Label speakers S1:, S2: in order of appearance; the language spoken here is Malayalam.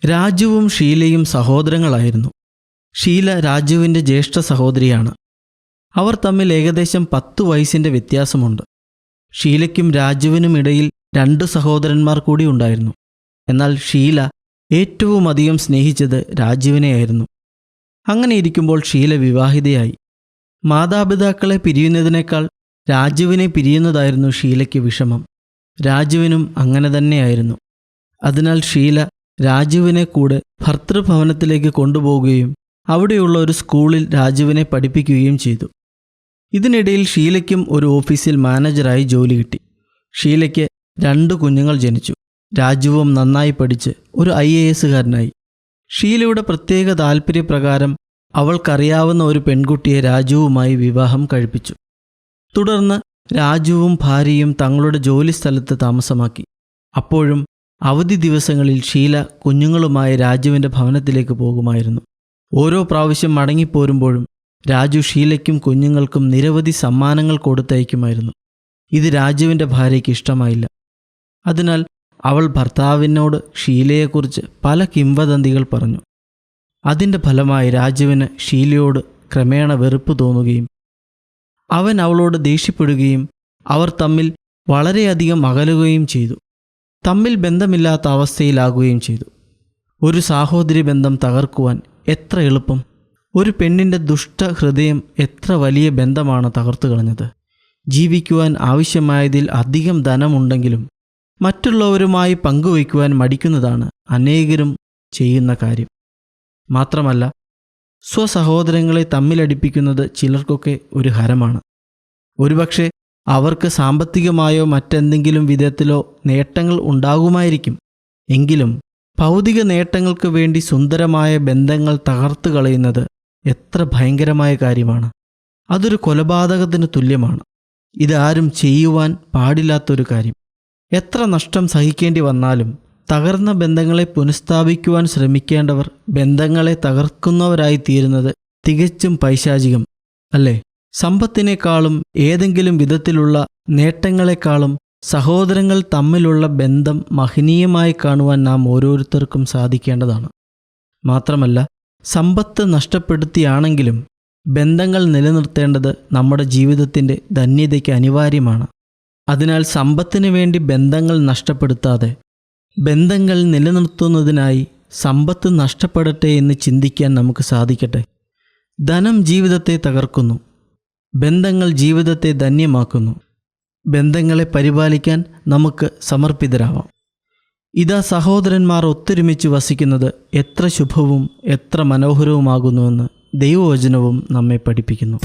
S1: രാജുവും ഷീലയും സഹോദരങ്ങളായിരുന്നു. ഷീല രാജുവിൻ്റെ ജ്യേഷ്ഠ സഹോദരിയാണ്. അവർ തമ്മിൽ ഏകദേശം 10 വയസ്സിൻ്റെ വ്യത്യാസമുണ്ട്. ഷീലയ്ക്കും രാജുവിനും ഇടയിൽ 2 സഹോദരന്മാർ കൂടി ഉണ്ടായിരുന്നു. എന്നാൽ ഷീല ഏറ്റവും അധികം സ്നേഹിച്ചത് രാജുവിനെയായിരുന്നു. അങ്ങനെ ഇരിക്കുമ്പോൾ ഷീല വിവാഹിതയായി. മാതാപിതാക്കളെ പിരിയുന്നതിനേക്കാൾ രാജുവിനെ പിരിയുന്നതായിരുന്നു ഷീലയ്ക്ക് വിഷമം. രാജുവിനും അങ്ങനെ തന്നെയായിരുന്നു. അതിനാൽ ഷീല രാജുവിനെ കൂടെ ഭർതൃഭവനത്തിലേക്ക് കൊണ്ടുപോവുകയും അവിടെയുള്ള ഒരു സ്കൂളിൽ രാജുവിനെ പഠിപ്പിക്കുകയും ചെയ്തു. ഇതിനിടയിൽ ഷീലയ്ക്കും ഒരു ഓഫീസിൽ മാനേജറായി ജോലി കിട്ടി. ഷീലയ്ക്ക് 2 കുഞ്ഞുങ്ങൾ ജനിച്ചു. രാജുവും നന്നായി പഠിച്ച് ഒരു IAS-കാരനായി. ഷീലയുടെ പ്രത്യേക താൽപ്പര്യപ്രകാരം അവൾക്കറിയാവുന്ന ഒരു പെൺകുട്ടിയെ രാജുവുമായി വിവാഹം കഴിപ്പിച്ചു. തുടർന്ന് രാജുവും ഭാര്യയും തങ്ങളുടെ ജോലി സ്ഥലത്ത് താമസമാക്കി. അപ്പോഴും അവധി ദിവസങ്ങളിൽ ഷീല കുഞ്ഞുങ്ങളുമായി രാജുവിൻ്റെ ഭവനത്തിലേക്ക് പോകുമായിരുന്നു. ഓരോ പ്രാവശ്യം മടങ്ങിപ്പോരുമ്പോഴും രാജു ഷീലയ്ക്കും കുഞ്ഞുങ്ങൾക്കും നിരവധി സമ്മാനങ്ങൾ കൊടുത്തയക്കുമായിരുന്നു. ഇത് രാജുവിൻ്റെ ഭാര്യയ്ക്ക് ഇഷ്ടമായില്ല. അതിനാൽ അവൾ ഭർത്താവിനോട് ഷീലയെക്കുറിച്ച് പല കിംവദന്തികൾ പറഞ്ഞു. അതിൻ്റെ ഫലമായി രാജുവിന് ഷീലയോട് ക്രമേണ വെറുപ്പ് തോന്നുകയും അവൻ അവളോട് ദേഷ്യപ്പെടുകയും അവർ തമ്മിൽ വളരെയധികം അകലുകയും ചെയ്തു. തമ്മിൽ ബന്ധമില്ലാത്ത അവസ്ഥയിലാകുകയും ചെയ്തു. ഒരു സാഹോദര്യ ബന്ധം തകർക്കുവാൻ എത്ര എളുപ്പം! ഒരു പെണ്ണിൻ്റെ ദുഷ്ടഹൃദയം എത്ര വലിയ ബന്ധമാണ് തകർത്തു കളഞ്ഞത്. ജീവിക്കുവാൻ ആവശ്യമായതിൽ അധികം ധനമുണ്ടെങ്കിലും മറ്റുള്ളവരുമായി പങ്കുവയ്ക്കുവാൻ മടിക്കുന്നതാണ് അനേകരും ചെയ്യുന്ന കാര്യം. മാത്രമല്ല, സ്വസഹോദരങ്ങളെ തമ്മിലടിപ്പിക്കുന്നത് ചിലർക്കൊക്കെ ഒരു ഹരമാണ്. ഒരുപക്ഷെ അവർക്ക് സാമ്പത്തികമായോ മറ്റെന്തെങ്കിലും വിധത്തിലോ നേട്ടങ്ങൾ ഉണ്ടാകുമായിരിക്കും. എങ്കിലും ഭൗതിക നേട്ടങ്ങൾക്ക് വേണ്ടി സുന്ദരമായ ബന്ധങ്ങൾ തകർത്തു കളയുന്നത് എത്ര ഭയങ്കരമായ കാര്യമാണ്. അതൊരു കൊലപാതകത്തിന് തുല്യമാണ്. ഇതാരും ചെയ്യുവാൻ പാടില്ലാത്തൊരു കാര്യം. എത്ര നഷ്ടം സഹിക്കേണ്ടി വന്നാലും തകർന്ന ബന്ധങ്ങളെ പുനഃസ്ഥാപിക്കുവാൻ ശ്രമിക്കേണ്ടവർ ബന്ധങ്ങളെ തകർക്കുന്നവരായി തീരുന്നത് തികച്ചും പൈശാചികം അല്ലേ? സമ്പത്തിനേക്കാളും ഏതെങ്കിലും വിധത്തിലുള്ള നേട്ടങ്ങളെക്കാളും സഹോദരങ്ങൾ തമ്മിലുള്ള ബന്ധം മഹനീയമായി കാണുവാൻ നാം ഓരോരുത്തർക്കും സാധിക്കേണ്ടതാണ്. മാത്രമല്ല, സമ്പത്ത് നഷ്ടപ്പെടുത്തിയാണെങ്കിലും ബന്ധങ്ങൾ നിലനിർത്തേണ്ടത് നമ്മുടെ ജീവിതത്തിൻ്റെ ധന്യതയ്ക്ക് അനിവാര്യമാണ്. അതിനാൽ സമ്പത്തിന് വേണ്ടി ബന്ധങ്ങൾ നഷ്ടപ്പെടുത്താതെ ബന്ധങ്ങൾ നിലനിർത്തുന്നതിനായി സമ്പത്ത് നഷ്ടപ്പെടട്ടെ എന്ന് ചിന്തിക്കാൻ നമുക്ക് സാധിക്കട്ടെ. ധനം ജീവിതത്തെ തകർക്കുന്നു, ബന്ധങ്ങൾ ജീവിതത്തെ ധന്യമാക്കുന്നു. ബന്ധങ്ങളെ പരിപാലിക്കാൻ നമുക്ക് സമർപ്പിതരാവാം. ഇതാ സഹോദരന്മാർ ഒത്തൊരുമിച്ച് വസിക്കുന്നത് എത്ര ശുഭവും എത്ര മനോഹരവുമാകുന്നുവെന്ന് ദൈവവചനവും നമ്മെ പഠിപ്പിക്കുന്നു.